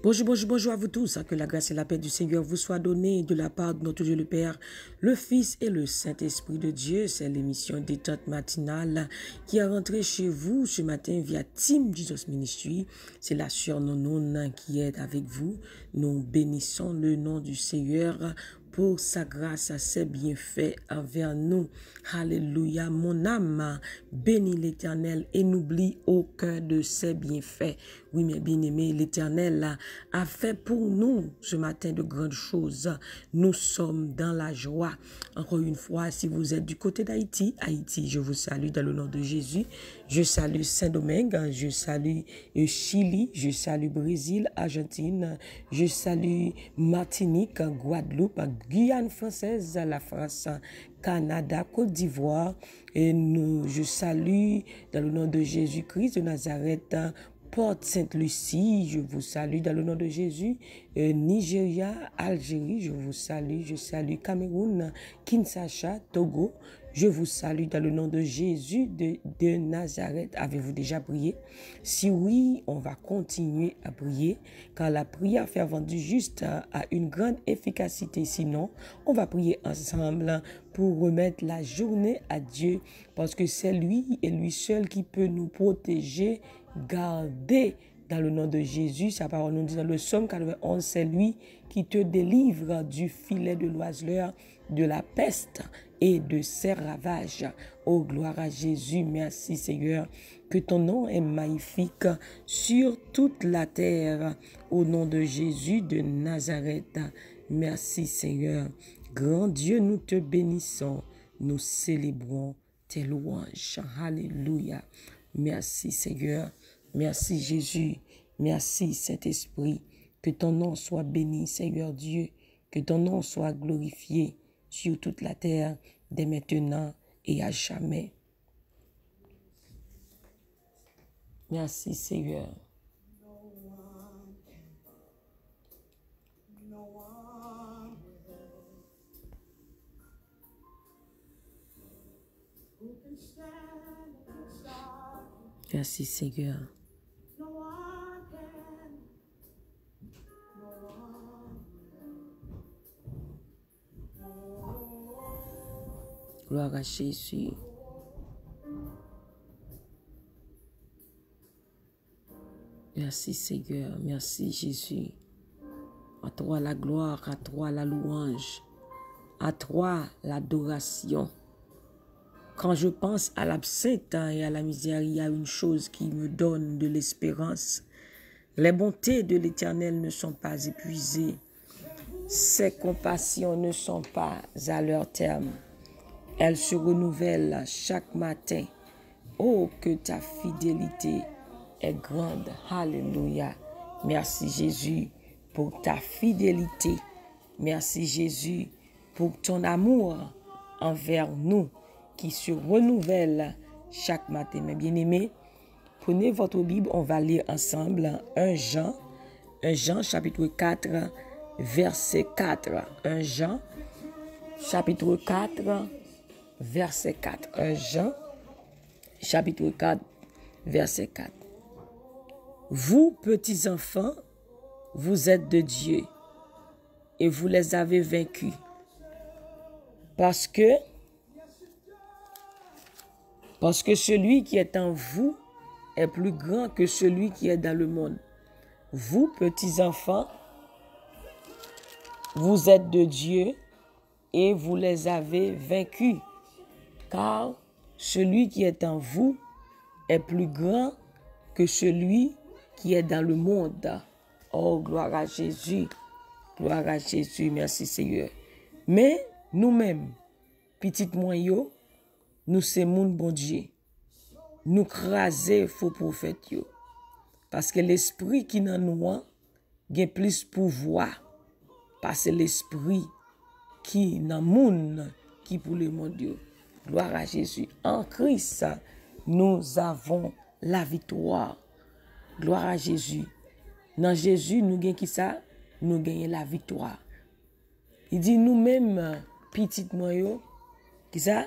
Bonjour, bonjour, bonjour à vous tous. Que la grâce et la paix du Seigneur vous soient données de la part de notre Dieu le Père, le Fils et le Saint-Esprit de Dieu. C'est l'émission Détente matinale qui est rentrée chez vous ce matin via Team Jesus Ministry. C'est la sœur Nonon qui est avec vous. Nous bénissons le nom du Seigneur pour sa grâce, à ses bienfaits envers nous. Alléluia. Mon âme bénit l'Éternel et n'oublie aucun de ses bienfaits. Oui, mes bien-aimés, l'Éternel a fait pour nous ce matin de grandes choses. Nous sommes dans la joie. Encore une fois, si vous êtes du côté d'Haïti, je vous salue dans le nom de Jésus. Je salue Saint-Domingue, je salue Chili, je salue Brésil, Argentine, je salue Martinique, Guadeloupe, Guyane française, la France, Canada, Côte d'Ivoire. Et je salue dans le nom de Jésus-Christ de Nazareth, Port-Sainte-Lucie, je vous salue dans le nom de Jésus. Nigeria, Algérie, je salue Cameroun, Kinshasa, Togo. Je vous salue dans le nom de Jésus de Nazareth. Avez-vous déjà prié? Si oui, on va continuer à prier, car la prière fervente du juste a une grande efficacité. Sinon, on va prier ensemble pour remettre la journée à Dieu, parce que c'est lui et lui seul qui peut nous protéger, garder dans le nom de Jésus. Sa parole nous dit dans le psaume 91, c'est lui qui te délivre du filet de l'oiseleur, de la peste et de ses ravages. Oh, gloire à Jésus. Merci Seigneur. Que ton nom est magnifique sur toute la terre. Au nom de Jésus de Nazareth. Merci Seigneur. Grand Dieu, nous te bénissons. Nous célébrons tes louanges. Alléluia. Merci Seigneur. Merci Jésus. Merci Saint-Esprit. Que ton nom soit béni, Seigneur Dieu. Que ton nom soit glorifié sur toute la terre, dès maintenant et à jamais. Merci Seigneur. Merci Seigneur. Gloire à Jésus. Merci Seigneur, merci Jésus. À toi la gloire, à toi la louange, à toi l'adoration. Quand je pense à l'absinthe et à la misère, il y a une chose qui me donne de l'espérance. Les bontés de l'Éternel ne sont pas épuisées. Ses compassions ne sont pas à leur terme. Elles se renouvellent chaque matin. Oh, que ta fidélité est grande. Alléluia. Merci Jésus pour ta fidélité. Merci Jésus pour ton amour envers nous qui se renouvelle chaque matin. Mes bien-aimés, prenez votre Bible, on va lire ensemble 1 Jean chapitre 4, verset 4. 1 Jean chapitre 4, verset 4. 1 Jean chapitre 4, verset 4. Vous, petits enfants, vous êtes de Dieu et vous les avez vaincus. Parce que celui qui est en vous est plus grand que celui qui est dans le monde. Vous, petits enfants, vous êtes de Dieu et vous les avez vaincus. Car celui qui est en vous est plus grand que celui qui est dans le monde. Oh, gloire à Jésus. Gloire à Jésus. Merci Seigneur. Mais nous-mêmes, petites moyens, nous c'est moun bon Dieu. Nous craser faux prophètes yo. Parce que l'esprit qui dans nous a plus pouvoir. Parce que l'esprit qui dans moun qui pour le monde yo. Gloire à Jésus. En Christ, nous avons la victoire. Gloire à Jésus. Dans Jésus, nous gagnons qui ça? Nous gagnons la victoire. Il dit nous-mêmes, petites moyens, qui ça?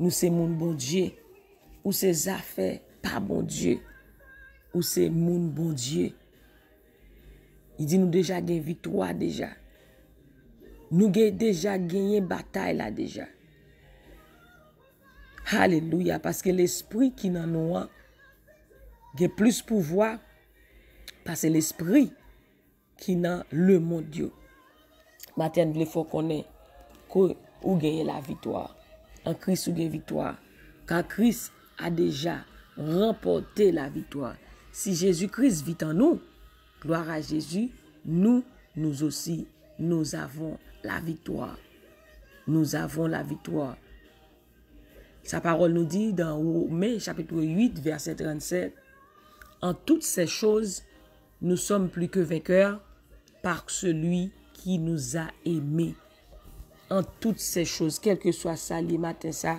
Nous c'est mon bon Dieu. Ou c'est affaires, pas bon Dieu. Ou c'est mon bon Dieu. Il dit nous déjà gagné victoire déjà. Nous avons déjà gagné bataille là déjà. Alléluia. Parce que l'esprit qui dans nous a plus pouvoir. Parce que l'esprit qui dans le monde Dieu. Maintenant, il faut qu'on ait ou gagner la victoire. En Christ, ou gagner victoire. Car Christ a déjà remporté la victoire. Si Jésus-Christ vit en nous, gloire à Jésus, nous aussi, nous avons la victoire. Nous avons la victoire. Sa parole nous dit dans Romains chapitre 8, verset 37, en toutes ces choses, nous sommes plus que vainqueurs par celui qui nous a aimés. En toutes ces choses, quel que soit ça, les matins, ça,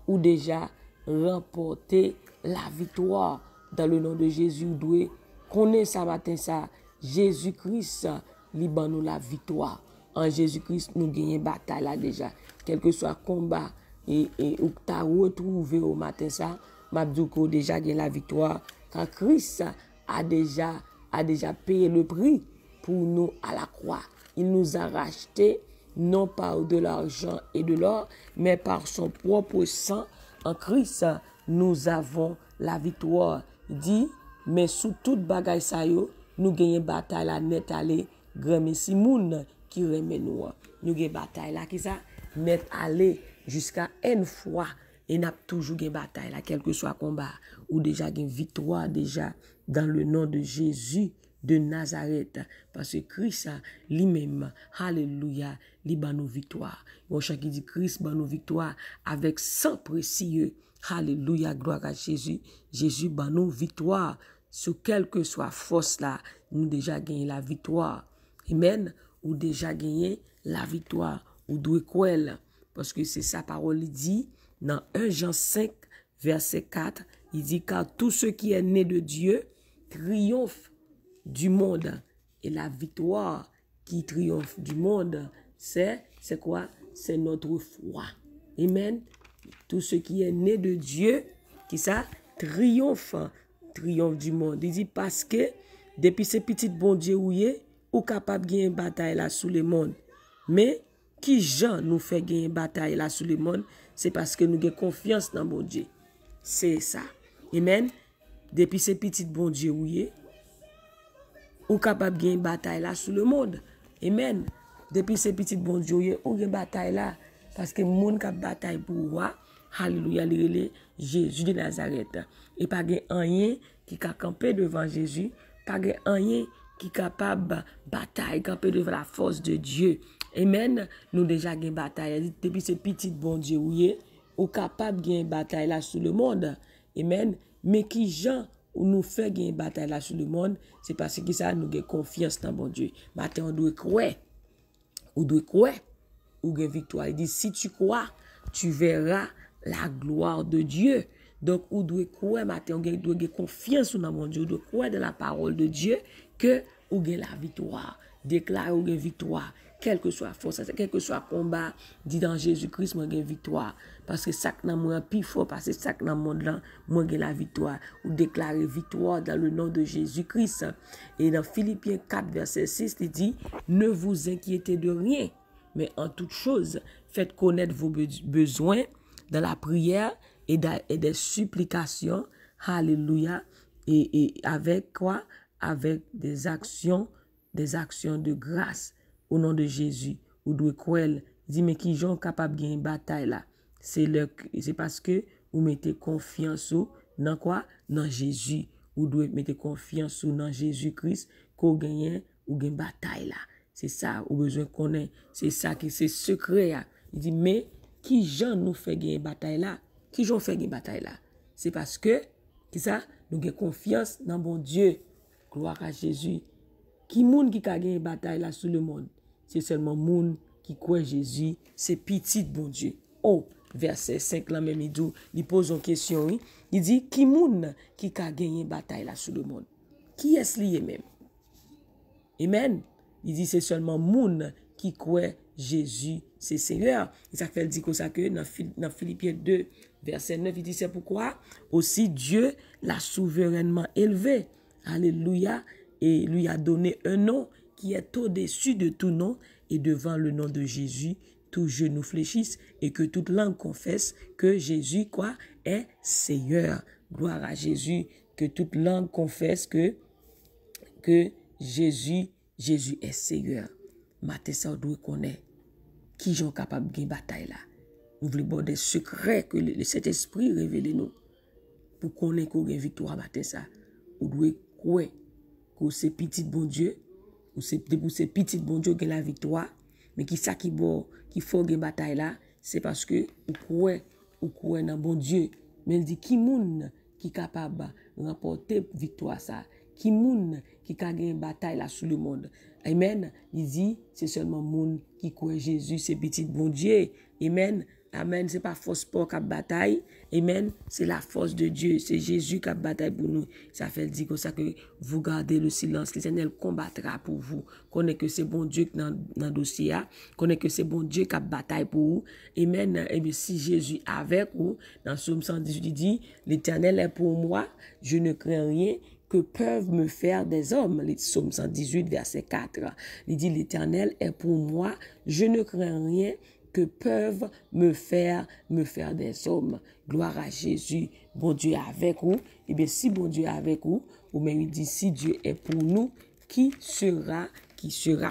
ou déjà remporter la victoire dans le nom de Jésus. Ou doit connaître ça matin, ça, Jésus-Christ, liban nous la victoire. En Jésus-Christ, nous gagnons bataille là déjà. Quel que soit combat et où tu as retrouvé au matin, ça, Mabdouko déjà gagné la victoire. Car Christ a déjà payé le prix pour nous à la croix. Il nous a rachetés non par de l'argent et de l'or, mais par son propre sang. En Christ, nous avons la victoire. Il dit, mais sous toute bagaille ça yo, nous gagnons bataille la net aller, grand messi moun qui remet nous. Nous gagnons bataille là qui ça net aller jusqu'à une fois et n'a toujours gagne bataille là quel que soit combat ou déjà gagne victoire déjà dans le nom de Jésus de Nazareth, parce que Christ lui-même, alléluia, lui bat nos victoires. Mon chant qui dit Christ bat nos victoires avec sang précieux, alléluia, gloire à Jésus. Jésus bat nos victoires sur quelle que soit force là, nous déjà gagné la victoire. Amen, ou déjà gagné la victoire, ou doit quoi, parce que c'est sa parole, il dit dans 1 Jean 5, verset 4, il dit car tout ce qui est né de Dieu triomphe du monde. Et la victoire qui triomphe du monde, c'est quoi? C'est notre foi. Amen. Tout ce qui est né de Dieu, qui ça? Triomphe du monde. Il dit parce que depuis ces petites bon Dieu ou capable de gagner une bataille là sous le monde. Mais qui Jean nous fait gagner une bataille là sous le monde, c'est parce que nous avons confiance dans bon Dieu. C'est ça. Amen. Depuis ces petites bon Dieu ou capable de gagner une bataille là sous le monde. Amen. Depuis ces petites bon Dieu ou une bataille là parce que monde qui bataille pour moi, alléluia, Jésus de Nazareth. Et pas rien qui a campé devant Jésus, pas rien qui est capable de bataille, camper devant la force de Dieu. Amen. Nous déjà gagné bataille depuis ces petites bon Dieu ou capable de gagner bataille là sous le monde. Amen. Mais qui Jean ou nous fait gagner bataille là sur le monde, c'est parce que ça nous avons confiance dans bon Dieu. Maintenant, on doit croire. On doit croire. Ou gagner victoire. Il dit, si tu crois, tu verras la gloire de Dieu. Donc, on doit croire, maintenant, on doit gagner confiance dans mon Dieu. On doit croire dans la parole de Dieu que on gagne la victoire. Déclare on gagne victoire. Quel que soit force, quel que soit combat, dit dans Jésus-Christ, moi gagne victoire. Parce que ça que dans moi plus fort, parce que ça que dans le monde là, moi gagne la victoire. Ou déclarer victoire dans le nom de Jésus-Christ. Et dans Philippiens 4, verset 6, il dit, ne vous inquiétez de rien, mais en toute chose, faites connaître vos besoins dans la prière et des supplications. Alléluia. Et avec quoi? Avec des actions de grâce. Au nom de Jésus, ou doit croire, dit mais qui sont capables de gagner une bataille là, c'est parce que vous mettez confiance dans quoi? Dans Jésus. Vous devez mettre confiance dans Jésus-Christ qu'on gagne ou gagne bataille là. C'est ça au besoin qu'on ait. C'est ça qui c'est secret là. Il dit mais qui gens nous fait gagner bataille là? Qui gens fait gagner bataille là? C'est parce que qui ça nous gagne confiance dans bon Dieu. Gloire à Jésus. Qui monde qui a gagné bataille là sur le monde? C'est seulement monde qui croit Jésus, c'est petit bon Dieu. Oh, verset 5 là même il pose une question, oui. Il dit qui monde qui a gagné bataille là sur le monde? Qui est-ce lié même? Amen. Il dit c'est seulement monde qui croit Jésus, c'est Seigneur. Et ça fait dire comme ça que dans Philippiens 2 verset 9 il dit c'est pourquoi aussi Dieu l'a souverainement élevé. Alléluia. Et lui a donné un nom qui est au-dessus de tout nom, et devant le nom de Jésus, tout genou fléchisse et que toute langue confesse que Jésus, quoi, est Seigneur. Gloire à Jésus, que toute langue confesse que Jésus est Seigneur. Matin, ça, on doit connaître qui sont capables de gagner bataille là. Nous voulons voir des secrets que le Saint-Esprit révèle nous. Pour connaître qu'on a une victoire matin ça. On doit croire que c'est petit bon Dieu, ou c'est petit bon Dieu qui a la victoire, mais qui ça qui faut gagner bataille là, c'est parce que ou croit dans bon Dieu. Mais il dit qui moun qui capable de remporter victoire ça, qui moun qui a gagné bataille là sur le monde. Amen. Il dit c'est seulement moun qui croit Jésus, c'est petit bon Dieu. Amen. Amen. C'est pas force pour qui a bataille. Amen. C'est la force de Dieu. C'est Jésus qui a bataille pour nous. Ça fait dire comme ça que vous gardez le silence. L'Éternel combattra pour vous. Connaissez que c'est bon Dieu qui dans le dossier. Connaissez que c'est bon Dieu qui a bataille pour vous. Amen. Et bien, si Jésus est avec vous, dans Psaume 118, il dit, l'Éternel est pour moi, je ne crains rien que peuvent me faire des hommes. Le Psaume 118, verset 4. Il dit, l'Éternel est pour moi, je ne crains rien que peuvent me faire des hommes. Gloire à Jésus. Bon Dieu est avec vous. Et bien, si bon Dieu est avec vous, ou même il dit, si Dieu est pour nous, qui sera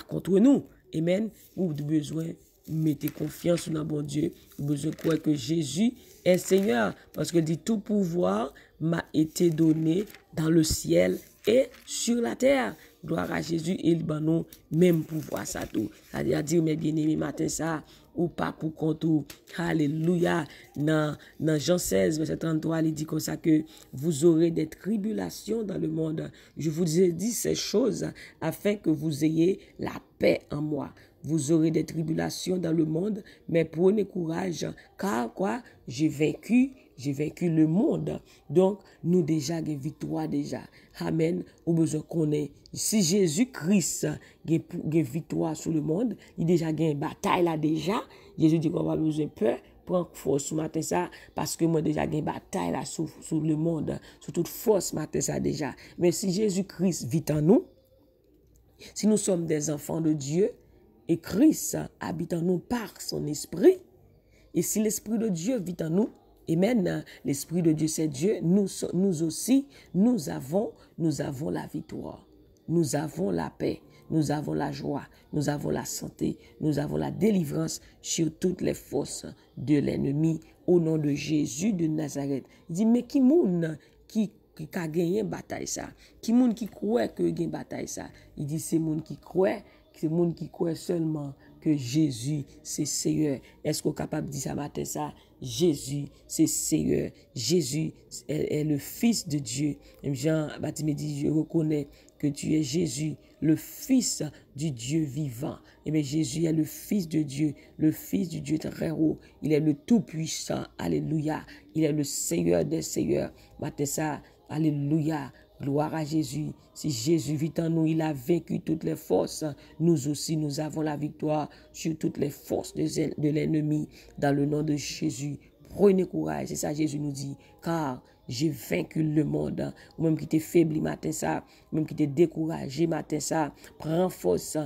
contre nous? Amen. Vous avez besoin de mettre confiance dans bon Dieu. Vous avez besoin de croire que Jésus est Seigneur. Parce qu'il dit, tout pouvoir m'a été donné dans le ciel et sur la terre. Gloire à Jésus et il va nous même pouvoir ça tout. C'est-à-dire, mes bien-aimés, matin ça, ou pas pour compte ou. Alléluia. Dans Jean 16, verset 33, il dit comme ça que vous aurez des tribulations dans le monde. Je vous ai dit ces choses afin que vous ayez la paix en moi. Vous aurez des tribulations dans le monde, mais prenez courage, car quoi? J'ai vaincu le monde. Donc, nous déjà avons victoire déjà. Amen. Au besoin qu'on ait. Si Jésus-Christ a victoire sur le monde, il déjà gagne une bataille là déjà. Jésus dit qu'on va besoin de peur. Prends force ce matin ça, parce que moi déjà j'ai une bataille là sur le monde, sur toute force matin ça déjà. Mais si Jésus-Christ vit en nous, si nous sommes des enfants de Dieu, et Christ habite en nous par son esprit, et si l'esprit de Dieu vit en nous, amen, l'esprit de Dieu c'est Dieu, nous aussi, nous avons la victoire, nous avons la paix, nous avons la joie, nous avons la santé, nous avons la délivrance sur toutes les forces de l'ennemi, au nom de Jésus de Nazareth. Il dit, mais qui moun qui a gagné une bataille ça? Qui moun qui croit que gagne bataille ça? Il dit, c'est moun qui croit, c'est moun qui croit seulement que Jésus, c'est Seigneur. Est-ce qu'on est capable de dire ça matin ça? Jésus, c'est Seigneur. Jésus est le Fils de Dieu. Même Jean Baptiste me dit, je reconnais que tu es Jésus, le Fils du Dieu vivant. Et bien Jésus est le Fils de Dieu, le Fils du Dieu très haut. Il est le Tout-Puissant. Alléluia. Il est le Seigneur des Seigneurs. Matin ça, alléluia. Gloire à Jésus. Si Jésus vit en nous, il a vaincu toutes les forces. Nous aussi, nous avons la victoire sur toutes les forces de l'ennemi. Dans le nom de Jésus, prenez courage. C'est ça Jésus nous dit. Car j'ai vaincu le monde. Ou même qui t'es faible matin ça, même qui t'es découragé matin ça, prends force.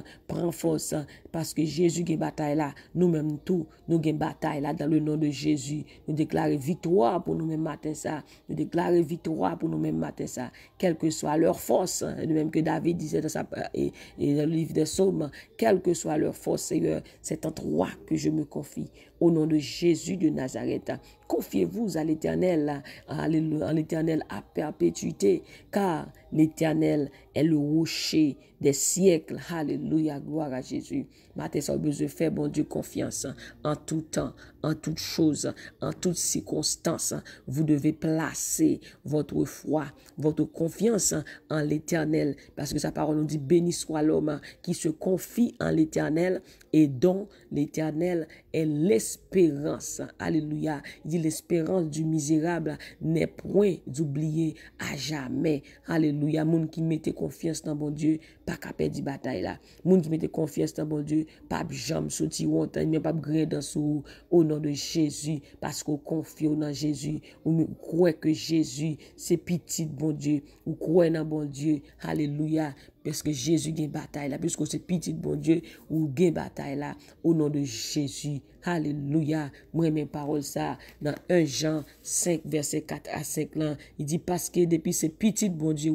Parce que Jésus qui bataille là, nous-mêmes tout, nous avons bataille là dans le nom de Jésus. Nous déclarons victoire pour nous-mêmes matin ça. Nous déclarons victoire pour nous-mêmes matin ça. Quelle que soit leur force, de même que David disait dans le livre des Psaumes, quelle que soit leur force, Seigneur, c'est en toi que je me confie. Au nom de Jésus de Nazareth, confiez-vous à l'Éternel, à l'Éternel à perpétuité, car l'Éternel est le rocher des siècles. Alléluia, gloire à Jésus. Matin, ça a besoin de faire, bon Dieu, confiance en tout temps, en toute chose, en toutes circonstances. Vous devez placer votre foi, votre confiance en l'Éternel, parce que sa parole nous dit, béni soit l'homme qui se confie en l'Éternel et dont l'Éternel est l'espérance. Alléluia. Il dit, l'espérance du misérable n'est point d'oublier à jamais. Alléluia. Moun qui mette confiance dans bon Dieu, pas qu'à perdre la bataille là. Moun qui mette confiance dans bon Dieu, pas jamais sorti honte, mais pas gré dans sous au nom de Jésus parce qu'on confie dans Jésus, ou croit que Jésus c'est petit bon Dieu, ou croit dans bon Dieu. Alléluia. Parce que Jésus gagne bataille là, puisque c'est petit bon Dieu, ou gagne bataille là, au nom de Jésus. Alléluia. Moi, mes paroles ça, dans 1 Jean 5, verset 4 à 5 là, il dit parce que depuis c'est petit bon Dieu,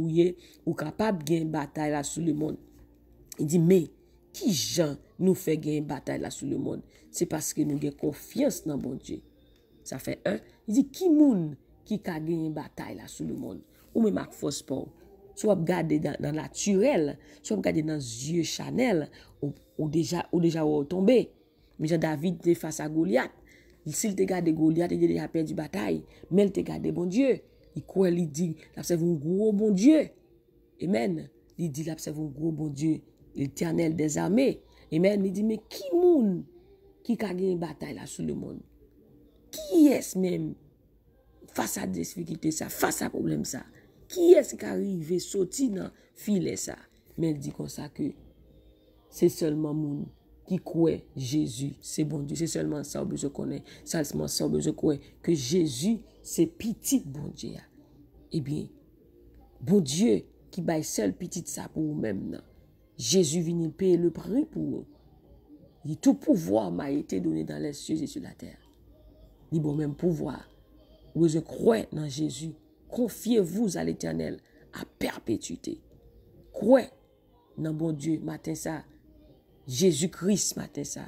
ou capable de gagner bataille là sur le monde. Il dit, mais qui Jean nous fait gagner bataille là sur le monde? C'est parce que nous avons confiance dans bon Dieu. Ça fait un. Il dit, qui moun qui a gagné bataille là sur le monde? Ou même avec force pour soit regarder dans le naturel, soit regarder dans les yeux Chanel, ou déjà tombé. Mais David était face à Goliath. S'il te garde Goliath, il a déjà perdu la bataille. Mais il te garde bon Dieu. Il croit, il dit, là c'est un gros bon Dieu. Amen. Il dit, là c'est un gros bon Dieu, l'Éternel des armées. Amen. Il dit, mais qui moun qui a gagné une bataille là sur le monde? Qui est-ce même face à des difficultés ça, face à problème ça? Qui est-ce qui arrive sorti dans filet ça? Mais il dit comme ça que c'est seulement moun qui croit Jésus, c'est bon Dieu. C'est seulement ça que je connais. Seulement ça que je crois que Jésus, c'est petit bon Dieu. Eh bien, bon Dieu qui baille seul petit ça pour vous-même. Jésus vient payer le prix pour vous. Et tout pouvoir m'a été donné dans les cieux et sur la terre. Il bon même pouvoir. Où je crois dans Jésus. Confiez-vous à l'Éternel à perpétuité. Croyez dans bon Dieu matin ça. Jésus-Christ matin ça.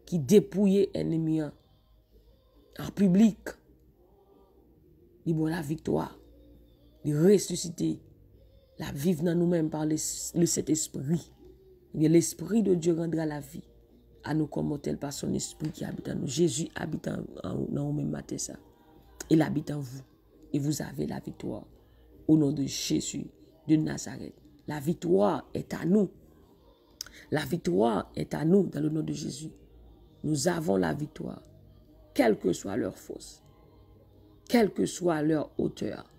Qui dépouille ennemi en public. Il bon la victoire. Il ressuscité. La vivre dans nous-mêmes par le Saint-Esprit. L'Esprit de Dieu rendra la vie à nous comme tel par son Esprit qui habite en nous. Jésus habite en nous-mêmes matin ça. Il habite en vous. Et vous avez la victoire. Au nom de Jésus de Nazareth. La victoire est à nous. La victoire est à nous dans le nom de Jésus. Nous avons la victoire. Quelle que soit leur force. Quelle que soit leur hauteur.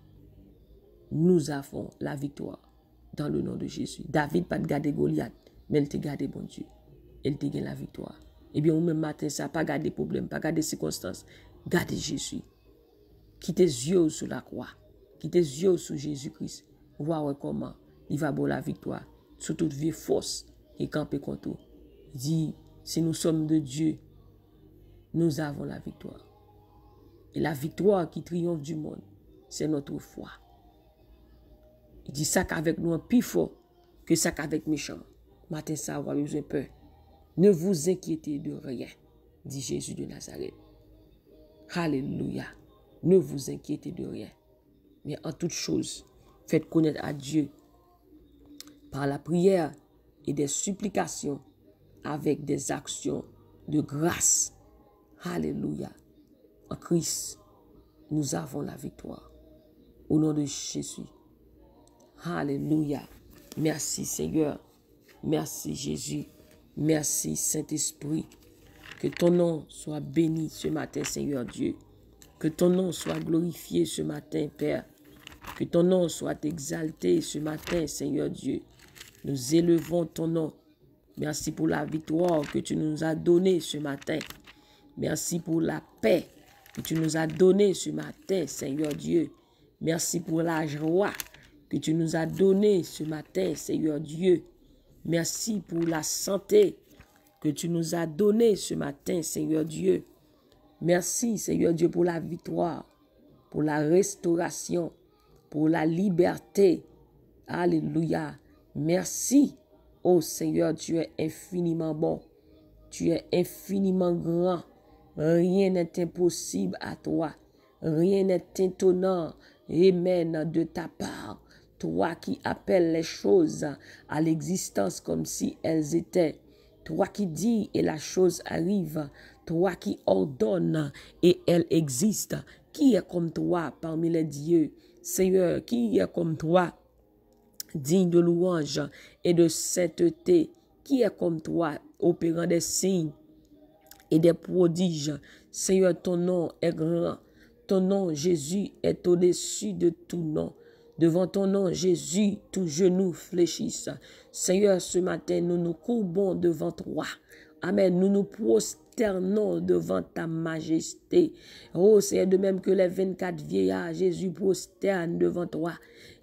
Nous avons la victoire dans le nom de Jésus. David pas de garder Goliath, mais il te garde bon Dieu. Il te gagne la victoire. Eh bien, au même matin, ça pas garder problème, pas garder circonstances. Gardez Jésus. Qui tes yeux sur la croix. Qui tes yeux sur Jésus-Christ. Voir comment il va avoir la victoire. Sur toute vie force et camper contre nous. Il dit, si nous sommes de Dieu, nous avons la victoire. Et la victoire qui triomphe du monde, c'est notre foi. Il dit ça qu'avec nous, plus fort que ça qu'avec méchant. Matin, ça, on a besoin de peur. Ne vous inquiétez de rien, dit Jésus de Nazareth. Alléluia. Ne vous inquiétez de rien. Mais en toute chose, faites connaître à Dieu par la prière et des supplications avec des actions de grâce. Alléluia. En Christ, nous avons la victoire. Au nom de Jésus. Alléluia. Merci Seigneur. Merci Jésus. Merci Saint-Esprit. Que ton nom soit béni ce matin, Seigneur Dieu. Que ton nom soit glorifié ce matin, Père. Que ton nom soit exalté ce matin, Seigneur Dieu. Nous élevons ton nom. Merci pour la victoire que tu nous as donnée ce matin. Merci pour la paix que tu nous as donnée ce matin, Seigneur Dieu. Merci pour la joie que tu nous as donnée ce matin, Seigneur Dieu. Merci pour la santé que tu nous as donnée ce matin, Seigneur Dieu. Merci, Seigneur Dieu, pour la victoire, pour la restauration, pour la liberté. Alléluia. Merci, oh Seigneur, tu es infiniment bon. Tu es infiniment grand. Rien n'est impossible à toi. Rien n'est étonnant. Amen, de ta part. Toi qui appelles les choses à l'existence comme si elles étaient. Toi qui dis et la chose arrive. Toi qui ordonnes et elle existe. Qui est comme toi parmi les dieux? Seigneur, qui est comme toi, digne de louange et de sainteté? Qui est comme toi, opérant des signes et des prodiges? Seigneur, ton nom est grand. Ton nom, Jésus, est au-dessus de tout nom. devant ton nom, Jésus, tout genou fléchisse. Seigneur, ce matin, nous nous courbons devant toi. Amen. Nous nous prosternons devant ta majesté. Oh, Seigneur, de même que les 24 vieillards, Jésus prosterne devant toi.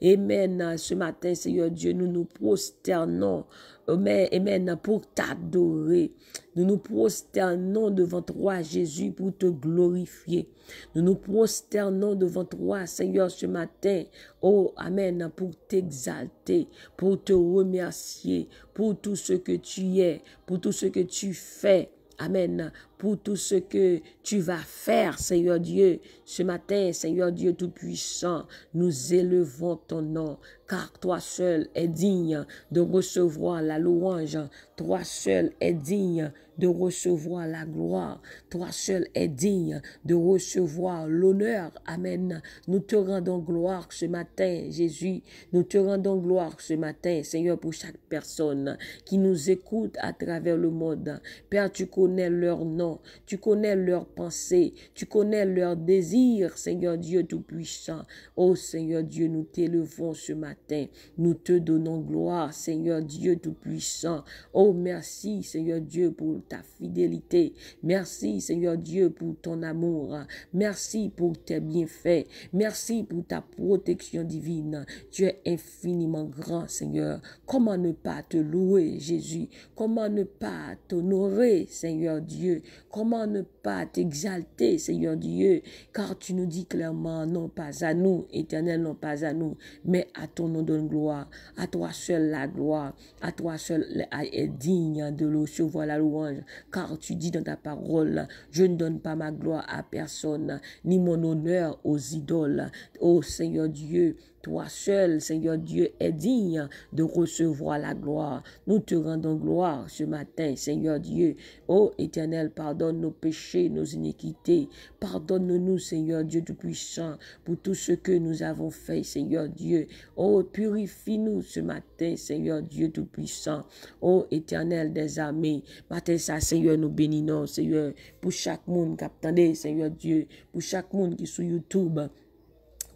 Amen. Ce matin, Seigneur Dieu, nous nous prosternons. Amen. Pour t'adorer. Nous nous prosternons devant toi, Jésus, pour te glorifier. Nous nous prosternons devant toi, Seigneur, ce matin. Oh, Amen, pour t'exalter, pour te remercier, pour tout ce que tu es, pour tout ce que tu fais. Amen. Pour tout ce que tu vas faire, Seigneur Dieu. Ce matin, Seigneur Dieu Tout-Puissant, nous élevons ton nom, car toi seul es digne de recevoir la louange. Toi seul es digne de recevoir la gloire. Toi seul es digne de recevoir l'honneur. Amen. Nous te rendons gloire ce matin, Jésus. Nous te rendons gloire ce matin, Seigneur, pour chaque personne qui nous écoute à travers le monde. Père, tu connais leur nom. Tu connais leurs pensées, tu connais leurs désirs, Seigneur Dieu Tout-Puissant. Oh Seigneur Dieu, nous t'élevons ce matin. Nous te donnons gloire, Seigneur Dieu Tout-Puissant. Oh merci, Seigneur Dieu, pour ta fidélité. Merci, Seigneur Dieu, pour ton amour. Merci pour tes bienfaits. Merci pour ta protection divine. Tu es infiniment grand, Seigneur. Comment ne pas te louer, Jésus? Comment ne pas t'honorer, Seigneur Dieu? Comment ne pas t'exalter, Seigneur Dieu, car tu nous dis clairement, non pas à nous, Éternel, non pas à nous, mais à ton nom de gloire, à toi seul la gloire, à toi seul est digne de recevoir la louange, car tu dis dans ta parole, je ne donne pas ma gloire à personne, ni mon honneur aux idoles. Ô Seigneur Dieu, toi seul, Seigneur Dieu, est digne de recevoir la gloire. Nous te rendons gloire ce matin, Seigneur Dieu. Ô Éternel, pardonne nos péchés, nos iniquités. Pardonne-nous, Seigneur Dieu Tout-Puissant, pour tout ce que nous avons fait, Seigneur Dieu. Ô, purifie-nous ce matin, Seigneur Dieu Tout-Puissant. Ô Éternel des armées, matin ça, Seigneur, nous bénissons, Seigneur, pour chaque monde qui attendait, Seigneur Dieu, pour chaque monde qui est sur YouTube,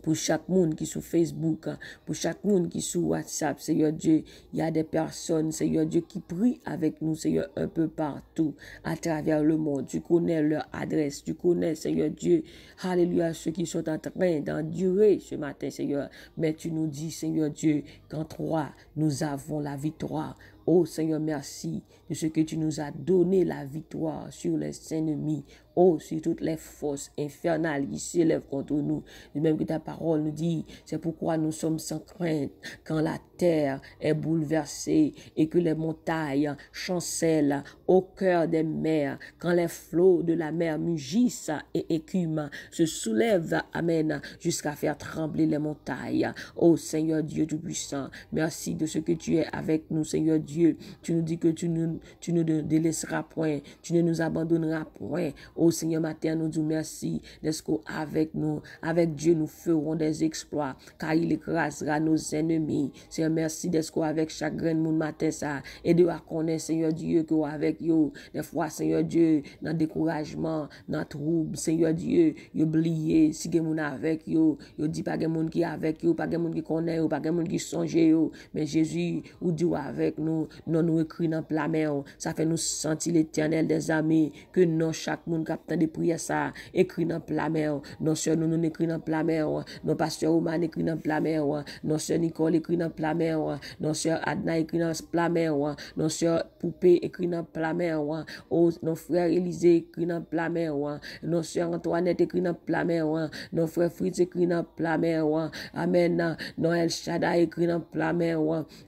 pour chaque monde qui est sur Facebook, pour chaque monde qui est sur WhatsApp, Seigneur Dieu, il y a des personnes, Seigneur Dieu, qui prient avec nous, Seigneur, un peu partout, à travers le monde. Tu connais leur adresse, tu connais, Seigneur Dieu, alléluia, ceux qui sont en train d'endurer ce matin, Seigneur. Mais tu nous dis, Seigneur Dieu, qu'en toi, nous avons la victoire. Oh Seigneur, merci de ce que tu nous as donné la victoire sur les ennemis. Oh, sur toutes les forces infernales qui s'élèvent contre nous. De même que ta parole nous dit, c'est pourquoi nous sommes sans crainte quand la terre est bouleversée et que les montagnes chancellent au cœur des mers, quand les flots de la mer mugissent et écument, se soulèvent, amen, jusqu'à faire trembler les montagnes. Oh Seigneur Dieu Tout-Puissant, merci de ce que tu es avec nous, Seigneur Dieu. Tu nous dis que tu ne délaisseras point, tu ne nous abandonneras point. Oh Seigneur, matin, nous disons merci d'être avec nous. Avec Dieu, nous ferons des exploits, car il écrasera nos ennemis. Seigneur, merci d'être avec chaque grain de monde matin, ça. Et de reconnaître, Seigneur Dieu, que avec yo, des fois, Seigneur Dieu, dans le découragement, dans le trouble, Seigneur Dieu, yo oublié, si gen moun avec yo, yo dit pas gen moun qui avec yo, pas gen moun qui connaît yo, pas gen moun qui songe yo, mais Jésus, ou dit avec nous, non nous écrit dans la mer, ça fait nous sentir l'Éternel des armées, que non chaque monde captant de prières ça, écrit dans la mer, non sœur nous écrit dans la mer, non pasteur Oman écrit dans la mer, non sœur Nicole écrit dans la mer, non sœur Adna écrit dans la mer, non sœur Poupée écrit dans la mer, oh non frère Élisée écrit dans la mer, non sœur Antoinette écrit dans la mer, non frère Fritz écrit dans la mer, amen, non El Shaddai écrit dans la mer,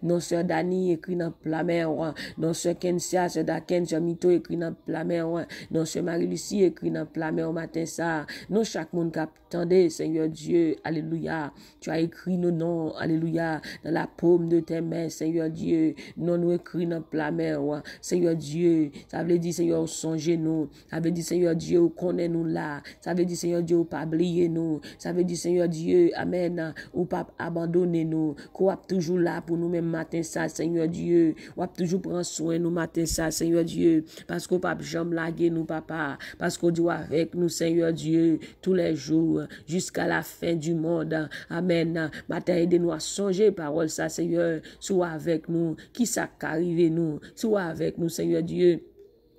non sœur Dani écrit dans la mer, non sœur Kensia, sœur Daken, sœur Mito écrit dans la mer, non sœur Marie-Lucie écrit dans la mer au matin ça, non chaque monde qui attendait, Seigneur Dieu, alléluia, tu as écrit nos noms, alléluia, dans la paume de tes mains, Seigneur Dieu, non nous écrit dans la mer, Seigneur Dieu, ça veut dire Seigneur, songez nous, ça veut dire Seigneur Dieu, connaît nous là, ça veut dire Seigneur Dieu, pas oublier nous, ça veut dire Seigneur Dieu, amen, ou pas abandonner nous, qu'on est toujours là pour nous même matin ça, Seigneur Dieu, ou toujours prendre soin nous matin ça, Seigneur Dieu, parce qu'on pas jamais laguer nous, papa, parce qu'on doit avec nous, Seigneur Dieu, tous les jours, jusqu'à la fin du monde. Amen. Matin, aidez-nous à songer, parole ça, Seigneur. Sois avec nous. Qui ça qu'arrive nous? Sois avec nous, Seigneur Dieu.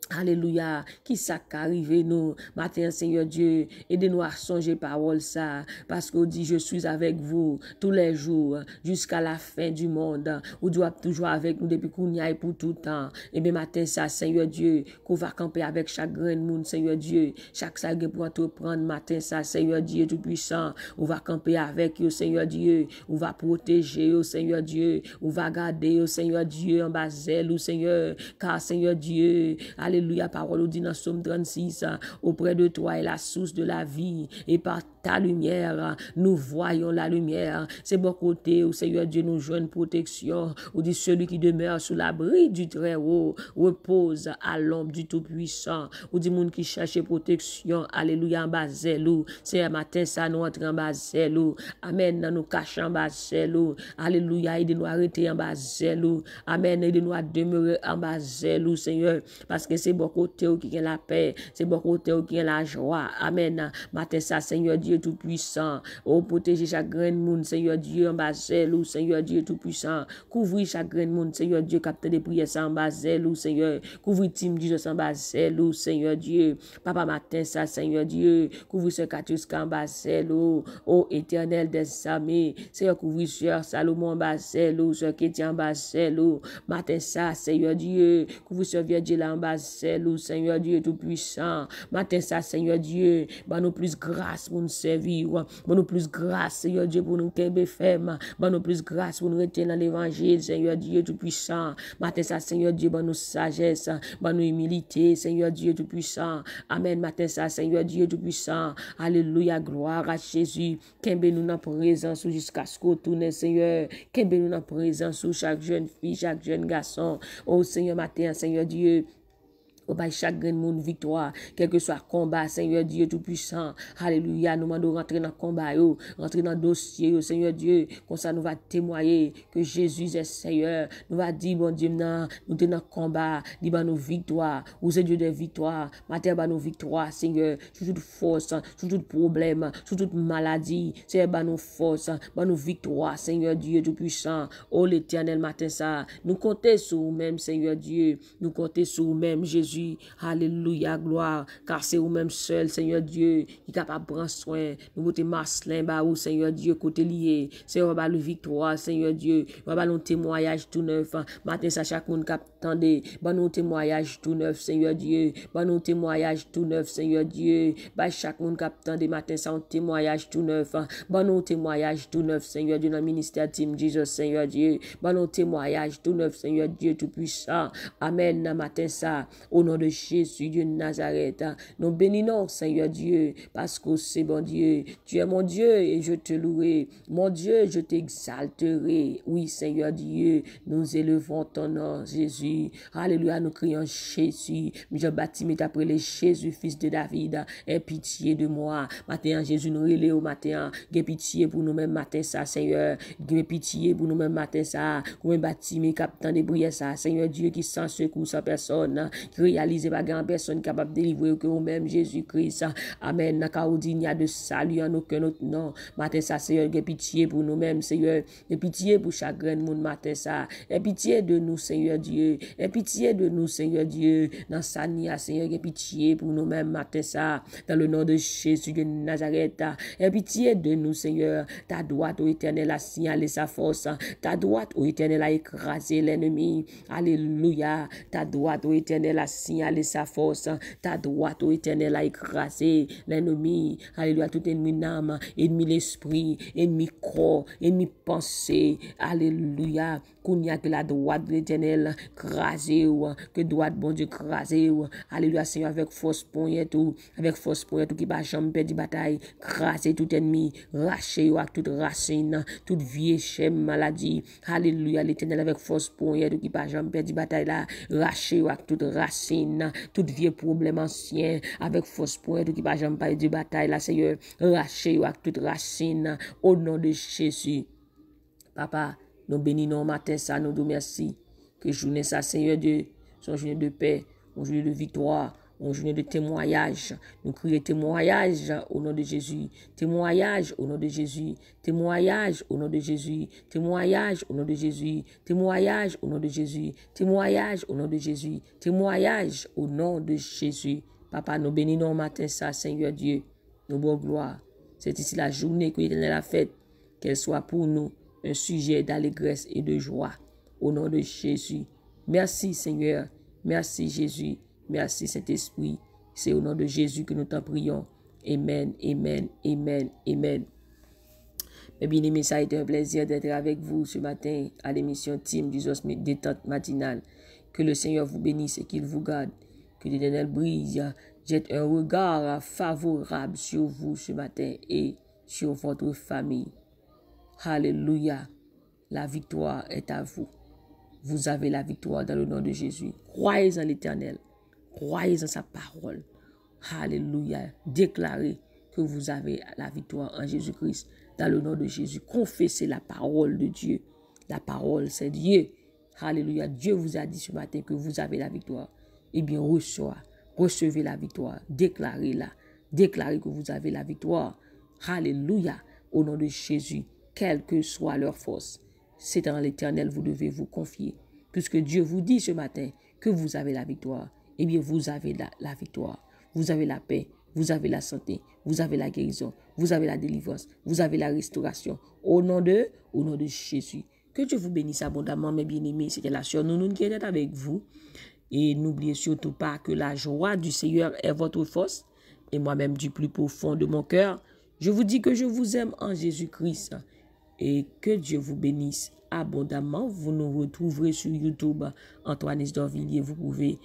Alléluia, qui ça qu'arrive nous, matin Seigneur Dieu, aidez-nous à songer parole ça, parce qu'on dit je suis avec vous tous les jours, jusqu'à la fin du monde, ou doit toujours avec nous depuis qu'on y aille pour tout le temps, et bien matin ça Seigneur Dieu, qu'on va camper avec chaque grain de monde Seigneur Dieu, chaque salle pour entreprendre matin ça Seigneur Dieu tout puissant, on va camper avec vous Seigneur Dieu, on va protéger vous Seigneur Dieu, on va garder vous Seigneur Dieu en bas zèle ou Seigneur, car Seigneur Dieu, Alléluia, parole dit dans Somme 36, auprès de toi est la source de la vie, et par ta lumière, nous voyons la lumière. C'est bon côté où Seigneur Dieu nous joue une protection, où dit celui qui demeure sous l'abri du Très-Haut repose à l'ombre du Tout-Puissant, où dit monde qui cherche protection, alléluia, en bas zèlou. C'est un matin ça nous entre en bas zèlou. Amen, nous cachons en bas zèlou. Alléluia, aidez-nous à arrêter en bas zèlou. Amen, aidez-nous à demeurer en bas zèlou, Seigneur, parce que c'est bon côté qui a la paix, c'est bon côté qui a la joie. Amen. Matin ça, Seigneur Dieu Tout-Puissant, oh, protéger chaque grain de monde, Seigneur Dieu, en bas zèlou, Seigneur Dieu Tout-Puissant, couvrir chaque grain de monde, Seigneur Dieu, capte des prières en bas zèlou, Seigneur, couvrir Tim Jesus en bas zèlou, Seigneur Dieu, Papa matin ça, Seigneur Dieu, couvrir ce Katuska en bas zèlou, oh, éternel des armées, Seigneur, couvrir Sœur Salomon en bas zèlou, Sœur Kéti en bas zèlou, matin ça, Seigneur Dieu, couvrir Sœur Virgile en bas zèlou, Seigneur Dieu Tout-Puissant, matin ça, Seigneur Dieu, bah nous plus grâce pour nous servir, bah nous plus grâce, Seigneur Dieu, pour nous qu'aimer ferme, bah nous plus grâce pour nous retenir dans l'évangile, Seigneur Dieu Tout-Puissant, matin ça, Seigneur Dieu, bah nous sagesse, bah nous humilité, Seigneur Dieu Tout-Puissant, amen, matin ça, Seigneur Dieu Tout-Puissant, alléluia, gloire à Jésus, qu'aime nous dans présence jusqu'à ce qu'on tourne, Seigneur, qu'aime nous dans présence sur chaque jeune fille, chaque jeune garçon, oh Seigneur, matin, Seigneur Dieu, au bas chaque grain de monde victoire, quel que soit le combat, Seigneur Dieu Tout-Puissant. Alléluia, nous demandons rentrer dans le combat, rentrer dans le dossier, Seigneur Dieu, comme ça nous va témoigner que Jésus est Seigneur. Nous va dire, bon Dieu, nous sommes dans le combat, nous avons nos victoires, vous êtes Dieu des victoires, matin, nos victoires, Seigneur, sur toute force, sur tout problème, sur toute maladie, Seigneur, nos forces, nos victoires, Seigneur Dieu Tout-Puissant. Oh l'éternel matin, ça, nous comptons sur vous-même, Seigneur Dieu, nous comptons sur vous-même, Jésus. Alléluia, gloire, car c'est vous-même seul, Seigneur Dieu, qui est capable de prendre soin. Nous voulons marcelin, Seigneur Dieu, côté lié. Seigneur, va le victoire, Seigneur Dieu, va le témoignage tout neuf. Matin, ça, chaque monde qui attendait, nos témoignage tout neuf, Seigneur Dieu, nos témoignage tout neuf, Seigneur Dieu, chaque monde qui attendait, matin, ça, un témoignage tout neuf, nos témoignage tout neuf, Seigneur Dieu, dans le ministère Team Jesus, Seigneur Dieu, nos témoignage tout neuf, Seigneur Dieu, tout puissant. Amen, matin, ça, au nom de Jésus, Dieu de Nazareth, nous bénissons, Seigneur Dieu, parce que c'est bon Dieu. Tu es mon Dieu et je te louerai. Mon Dieu, je t'exalterai. Oui, Seigneur Dieu, nous élevons ton nom, Jésus. Alléluia, nous crions Jésus. Je bâtis après les Jésus, fils de David. Aie pitié de moi. Matin, Jésus, nous relève au matin. Aie pitié pour nous-mêmes, matin, ça, Seigneur. Aie pitié pour nous-mêmes, matin, ça. Nous bâtis mes capitaines de prière, ça. Seigneur Dieu, qui sans secours, sans personne, qui réalise pas grand personne capable de délivrer que vous-même Jésus-Christ. Amen. Car il y a de salut en aucun autre nom. Matin ça, Seigneur, aie pitié pour nous-mêmes, Seigneur. Aie pitié pour chaque grain de monde, matin ça. Aie pitié de nous, Seigneur Dieu. Aie pitié de nous, Seigneur Dieu. Dans sa nia, Seigneur, aie pitié pour nous-mêmes, matin ça. Dans le nom de Jésus de Nazareth. Aie pitié de nous, Seigneur. Ta droite, ô Éternel, a signalé sa force. Ta droite, ô Éternel, a écrasé l'ennemi. Alléluia. Ta droite, ô Éternel, a signaler sa force, ta droite, ô Éternel, a écrasé l'ennemi, alléluia, tout ennemi d'âme, ennemi l'esprit, ennemi corps, ennemi pensée, alléluia, qu'on y a que la droite de l'Éternel, crasé, que droite, bon Dieu, crasé, alléluia, Seigneur, avec force poignette, avec force poignette, qui va jamais perdre bataille, crasé tout ennemi, raché, avec toute racine, toute vieille chème, maladie, alléluia, l'Éternel, avec force poignette, qui va jamais perdre bataille là, raché, avec toute racine, tout vieux problème ancien, avec force pointe, qui va jamais parler de bataille, là, Seigneur, raché avec toute racine, au nom de Jésus. Papa, nous bénissons matin, ça, nous nous merci. Que journée ça, Seigneur Dieu, son journée de paix, une journée de victoire, une journée de témoignage. Nous crions témoignage au nom de Jésus. Témoignage au nom de Jésus. Témoignage au nom de Jésus. Témoignage au nom de Jésus. Témoignage au nom de Jésus. Témoignage au nom de Jésus. Témoignage au nom de Jésus. Papa, nous bénissons matin ça, Seigneur Dieu. Nous bonne gloire. C'est ici la journée que l'Éternel a faite. Qu'elle soit pour nous un sujet d'allégresse et de joie. Au nom de Jésus. Merci Seigneur. Merci Jésus. Merci Saint-Esprit. C'est au nom de Jésus que nous t'en prions. Amen, amen, amen, amen. Mes bien-aimés, ça a été un plaisir d'être avec vous ce matin à l'émission Team Jesus Détente Matinale. Que le Seigneur vous bénisse et qu'il vous garde. Que l'Éternel brise, jette un regard favorable sur vous ce matin et sur votre famille. Alléluia. La victoire est à vous. Vous avez la victoire dans le nom de Jésus. Croyez en l'Éternel. Croyez en sa parole. Alléluia. Déclarez que vous avez la victoire en Jésus-Christ. Dans le nom de Jésus. Confessez la parole de Dieu. La parole, c'est Dieu. Alléluia. Dieu vous a dit ce matin que vous avez la victoire. Eh bien, recevez la victoire. Déclarez-la. Déclarez que vous avez la victoire. Alléluia. Au nom de Jésus. Quelle que soit leur force. C'est en l'Éternel vous devez vous confier. Puisque Dieu vous dit ce matin que vous avez la victoire. Eh bien, vous avez la victoire. Vous avez la paix. Vous avez la santé. Vous avez la guérison. Vous avez la délivrance. Vous avez la restauration. Au nom de Jésus. Que Dieu vous bénisse abondamment, mes bien-aimés. C'était la sœur Nounoun qui était avec vous. Et n'oubliez surtout pas que la joie du Seigneur est votre force. Et moi-même, du plus profond de mon cœur, je vous dis que je vous aime en Jésus-Christ. Et que Dieu vous bénisse abondamment. Vous nous retrouverez sur YouTube, Antoine Dorvilliers. Vous pouvez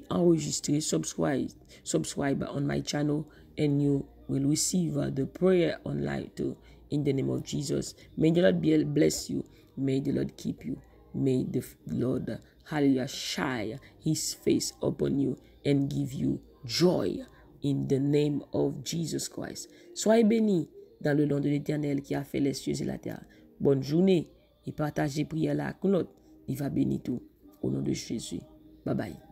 enregistrer, subscribe on my channel, and you will receive the prayer online too. In the name of Jesus. May the Lord bless you. May the Lord keep you. May the Lord, hallelujah, shine his face upon you and give you joy in the name of Jesus Christ. Soyez bénis dans le nom de l'Éternel qui a fait les cieux et la terre. Bonne journée et partagez prière là avec nous. Il va bénir tout au nom de Jésus. Bye bye.